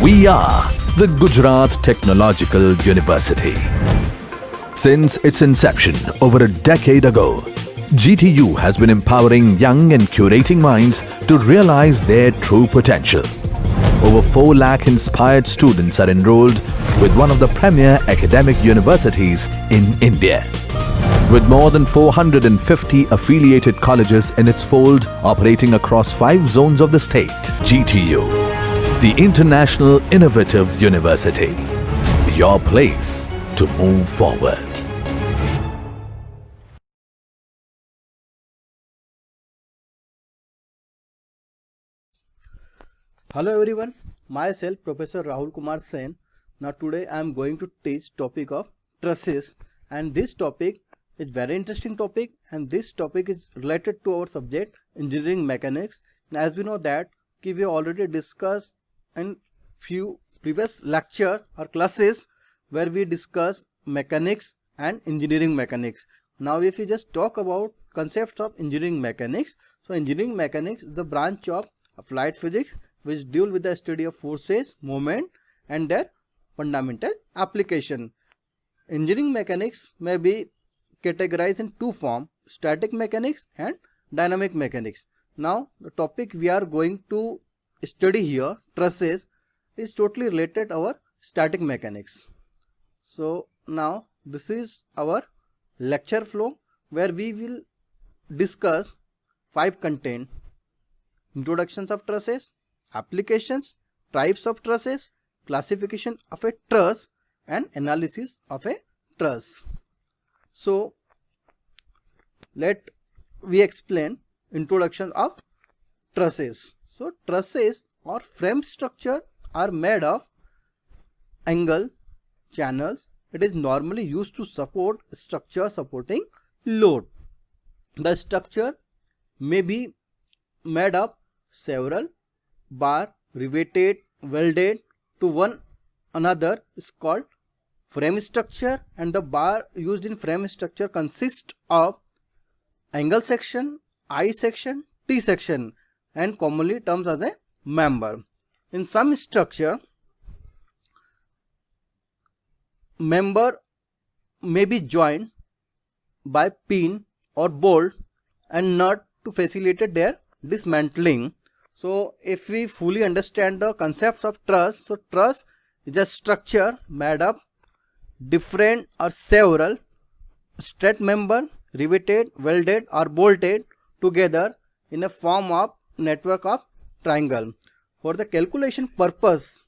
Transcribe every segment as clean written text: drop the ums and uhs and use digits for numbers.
We are the Gujarat Technological University. Since its inception over a decade ago, GTU has been empowering young and curating minds to realize their true potential. Over 4 lakh inspired students are enrolled with one of the premier academic universities in India. With more than 450 affiliated colleges in its fold operating across 5 zones of the state, GTU, the International Innovative University, your place to move forward. Hello everyone, myself Professor Rahul Kumar Sen. Now today I am going to teach topic of trusses, and this topic is very interesting topic, and this topic is related to our subject engineering mechanics. And as we know that we already discussed in few previous lecture or classes where we discuss mechanics and engineering mechanics. Now if we just talk about concepts of engineering mechanics, so engineering mechanics is the branch of applied physics which deal with the study of forces, movement and their fundamental application. Engineering mechanics may be categorized in 2 forms, static mechanics and dynamic mechanics. Now the topic we are going to study here, trusses, is totally related to our static mechanics. So now this is our lecture flow where we will discuss 5 content: introductions of trusses, applications, types of trusses, classification of a truss and analysis of a truss. So let we explain introduction of trusses. So trusses or frame structure are made of angle channels. It is normally used to support structure supporting load. The structure may be made of several bar riveted, welded to one another is called frame structure, and the bar used in frame structure consists of angle section, I section, T section, and commonly termed as a member. In some structure, member may be joined by pin or bolt and nut to facilitate their dismantling. So if we fully understand the concepts of truss, so truss is a structure made of different or several straight member riveted, welded or bolted together in a form of network of triangle. For the calculation purpose,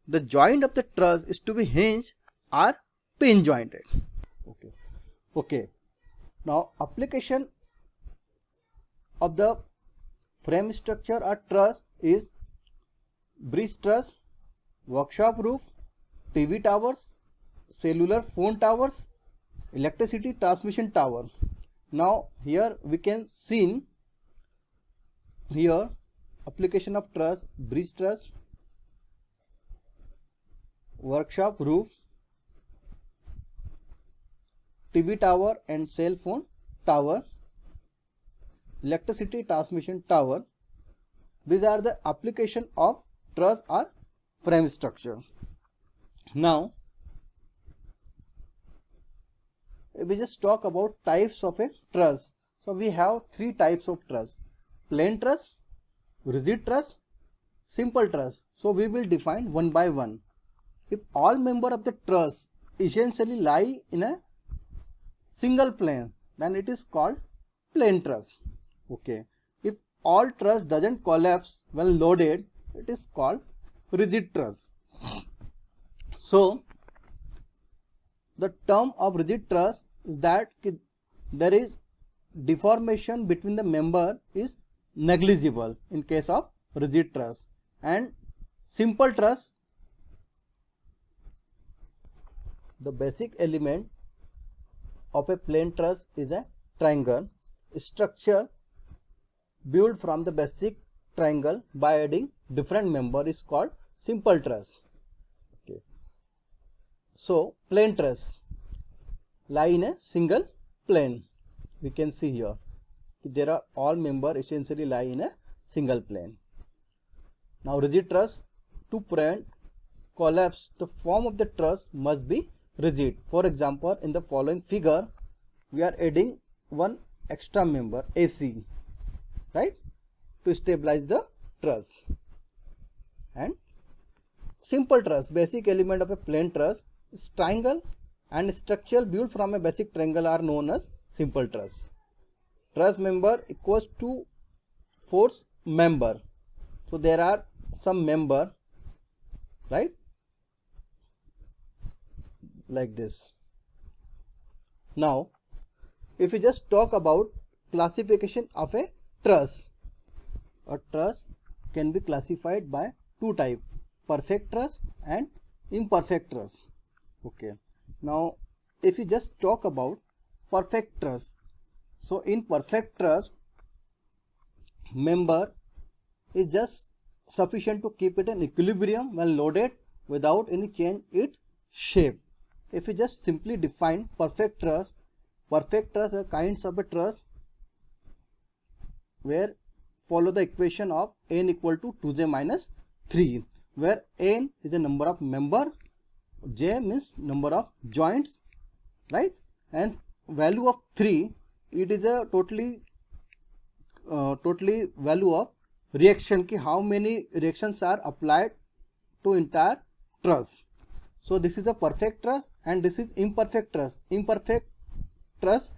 the joint of the truss is to be hinged or pin jointed. Okay. Now application of the frame structure or truss is bridge truss, workshop roof, TV towers, cellular phone towers, electricity transmission tower. Now here we can see here application of truss, bridge truss, workshop roof, TV tower and cell phone tower, electricity transmission tower. These are the application of truss or frame structure. Now we just talk about types of a truss. So we have 3 types of truss: plain truss, rigid truss, simple truss. So we will define one by one. If all member of the truss essentially lie in a single plane, then it is called plain truss. Okay. If all truss doesn't collapse when loaded, it is called rigid truss. So the term of rigid truss is that there is deformation between the member is negligible in case of rigid truss, and simple truss, the basic element of a plain truss is a triangle structure built from the basic triangle by adding different member is called simple truss. Okay. So plain truss lie in a single plane. We can see here there are all member essentially lie in a single plane. Now rigid truss to prevent collapse, the form of the truss must be rigid. For example, in the following figure, we are adding one extra member AC, right, to stabilize the truss. And simple truss, basic element of a plain truss is triangle, and structure built from a basic triangle are known as simple truss. Truss member equals to force member. So there are some member, right, like this. Now if we just talk about classification of a truss can be classified by two types, perfect truss and imperfect truss. Okay, now if we just talk about perfect truss, so in perfect truss, member is just sufficient to keep it in equilibrium when loaded without any change its shape. If we just simply define perfect truss are kinds of a truss where follow the equation of n equal to 2j minus 3, where n is a number of member, j means number of joints, right, and value of 3, it is a totally value of reaction, ki how many reactions are applied to entire truss. So this is a perfect truss and this is imperfect truss. Imperfect truss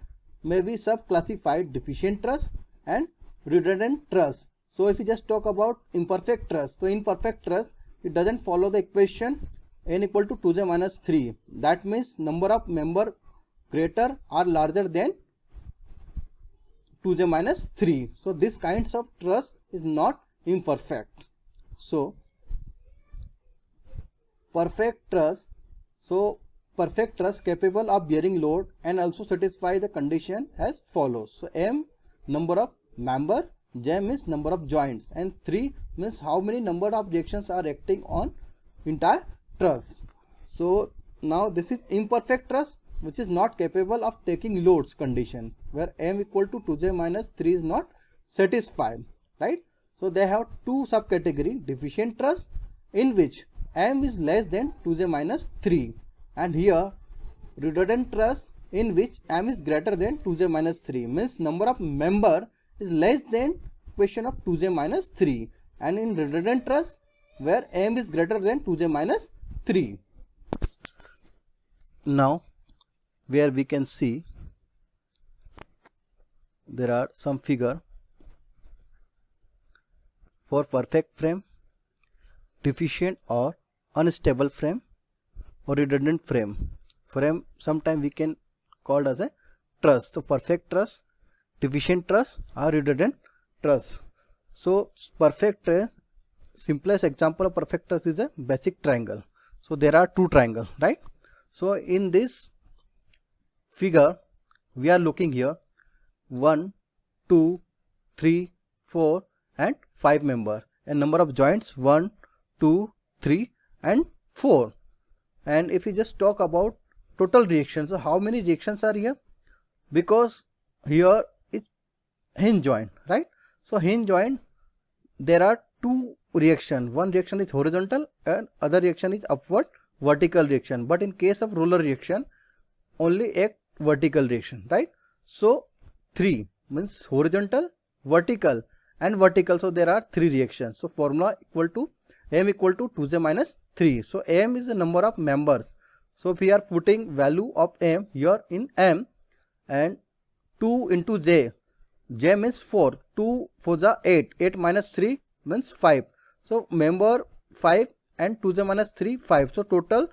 may be sub-classified deficient truss and redundant truss. So if we just talk about imperfect truss, so imperfect truss, it doesn't follow the equation n equal to 2j minus 3. That means number of member greater or larger than 2j minus 3. So this kinds of truss is not imperfect. So perfect truss, capable of bearing load and also satisfy the condition as follows. So m number of member, j means number of joints, and 3 means how many number of reactions are acting on entire truss. So now this is imperfect truss which is not capable of taking loads condition, where m equal to 2j minus 3 is not satisfied, right. So they have two subcategory, deficient truss in which m is less than 2j minus 3, and here redundant truss in which m is greater than 2j minus 3, means number of member is less than equation of 2j minus 3, and in redundant truss where m is greater than 2j minus 3. Now where we can see there are some figure for perfect frame, deficient or unstable frame, or redundant frame. Frame sometime we can call as a truss. So perfect truss, deficient truss or redundant truss. So perfect truss, simplest example of perfect truss is a basic triangle. So there are two triangles, right. So in this figure we are looking here 1, 2, 3, 4 and 5 member, and number of joints 1, 2, 3 and 4. And if we just talk about total reactions, so how many reactions are here? Because here is hinge joint, right. So hinge joint, there are two reactions, one reaction is horizontal and other reaction is upward vertical reaction, but in case of roller reaction only a vertical reaction, right. So 3 means horizontal, vertical and vertical, so there are 3 reactions. So formula equal to m equal to 2j minus 3. So m is the number of members. So if we are putting value of m here in m, and 2 into j, j means 4, 2 4 ja 8, 8 minus 3 means 5. So member 5 and 2j minus 3 5. So total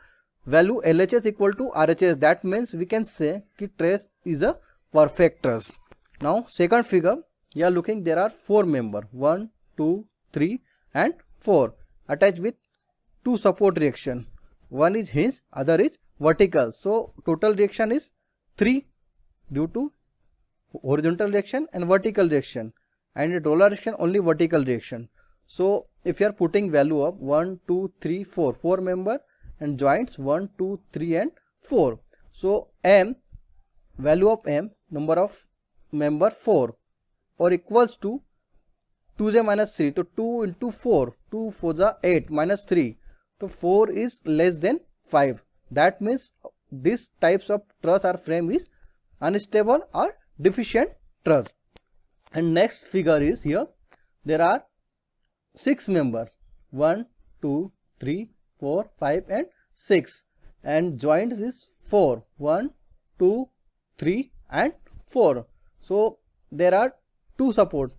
value LHS equal to RHS. That means we can say that truss is a perfect truss. Now second figure you are looking, there are 4 member 1, 2, 3 and 4 attached with 2 support reaction. One is hinge, other is vertical. So total reaction is 3 due to horizontal reaction and vertical reaction, and roller reaction only vertical reaction. So if you are putting value of 1, 2, 3, 4, 4 member and joints 1, 2, 3 and 4. So m, value of m, number of member 4, or equals to 2j minus 3, तो 2 into 4, 2 4 जा 8 minus 3, तो 4 is less than 5. That means these types of truss or frame is unstable or deficient truss. And next figure is here, there are 6 members, 1 2 3 4 5 and 6, and joints is 4, 1 2 3 and 4. So there are two support,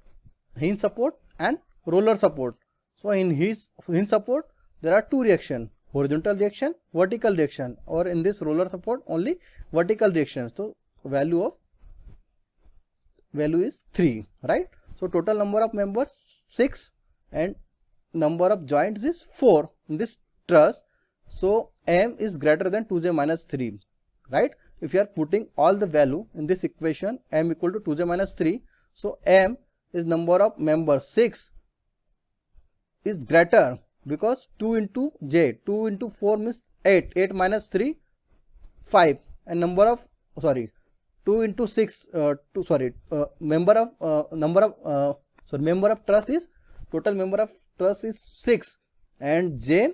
hinge support and roller support. So in hinge support there are two reaction, horizontal reaction, vertical reaction, or in this roller support only vertical reaction. So value is 3, right? So total number of members 6 and number of joints is 4 in this truss. So m is greater than 2j minus 3, right? If you are putting all the value in this equation, m equal to 2j minus 3, so m is number of members 6 is greater, because 2 into j, 2 into 4 means 8, 8 minus 3 5, and number of 2 into 6 member of truss is, total member of truss is 6, and j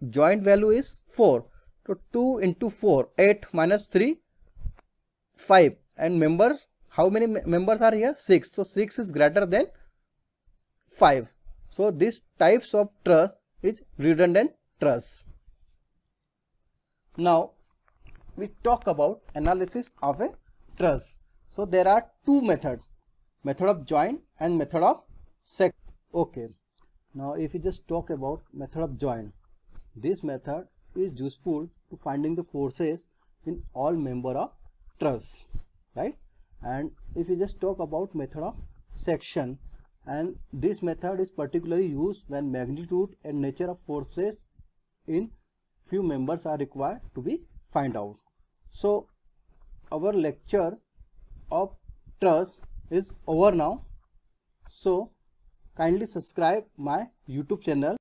joint value is 4. So 2 into 4, 8 minus 3 5, and members, how many members are here? 6. So 6 is greater than 5. So this types of truss is redundant truss. Now we talk about analysis of a truss. So there are two methods, method of joint and method of sec. Okay, now if we just talk about method of joint, this method is useful to finding the forces in all member of truss, right? And if we just talk about method of section, and this method is particularly used when magnitude and nature of forces in few members are required to be find out. So our lecture of truss is over now. So kindly subscribe my YouTube channel.